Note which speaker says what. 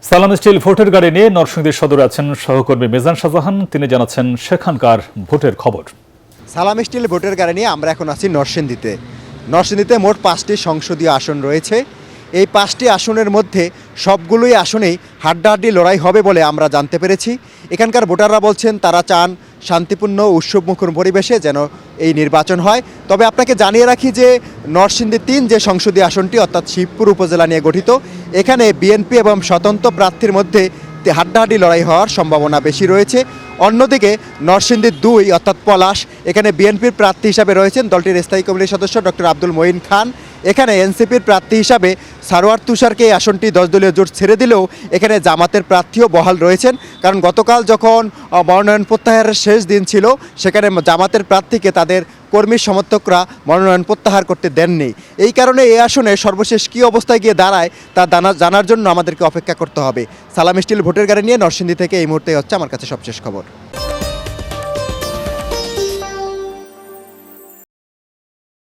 Speaker 1: সালাম স্টিল ভোটের গাড়ি নিয়ে নরসিংদী সদরে আছেন সহকর্মী মিজান শাহজাহান। তিনি জানাচ্ছেন সেখানকার ভোটের খবর।
Speaker 2: সালাম স্টিল ভোটের গাড়ি নিয়ে আমরা এখন আছি নরসিংদীতে। নরসিংদীতে মোট 5টি সংসদীয় আসন রয়েছে। এই 5টি আসনের মধ্যে সবগুলোই আসনেই হাড্ডাহাড্ডি লড়াই হবে বলে আমরা জানতে পেরেছি। এখানকার ভোটাররা বলছেন তারা চান শান্তিপূর্ণ উৎসবমুখর পরিবেশে যেন এই নির্বাচন হয়। তবে আপনাকে জানিয়ে রাখি যে নরসিংদী 3 যে সংসদীয় আসনটি অর্থাৎ শিবপুর উপজেলা নিয়ে গঠিত, এখানে বিএনপি এবং স্বতন্ত্র প্রার্থীর মধ্যে হাড্ডাহাড্ডি লড়াই হওয়ার সম্ভাবনা বেশি রয়েছে। অন্যদিকে নরসিংদী 2 অর্থাৎ পলাশ, এখানে বিএনপির প্রার্থী হিসাবে রয়েছেন দলটির স্থায়ী কমিটির সদস্য ডক্টর আব্দুল মঈন খান। এখানে এনসিপির প্রার্থী হিসাবে সারোয়ার তুষারকে এই আসনটি 10 দলীয় জোট ছেড়ে দিলেও এখানে জামাতের প্রার্থীও বহাল রয়েছেন। কারণ গতকাল যখন মনোনয়ন প্রত্যাহারের শেষ দিন ছিল, সেখানে জামাতের প্রার্থীকে তাদের কর্মী সমর্থকরা মনোনয়ন প্রত্যাহার করতে দেননি। এই কারণে এই আসনে সর্বশেষ কী অবস্থায় গিয়ে দাঁড়ায় তা জানার জন্য আমাদেরকে অপেক্ষা করতে হবে। সালাম স্টিল ভোটের গাড়ি নিয়ে নরসিংদী থেকে এই মুহূর্তে হচ্ছে আমার কাছে সবশেষ খবর।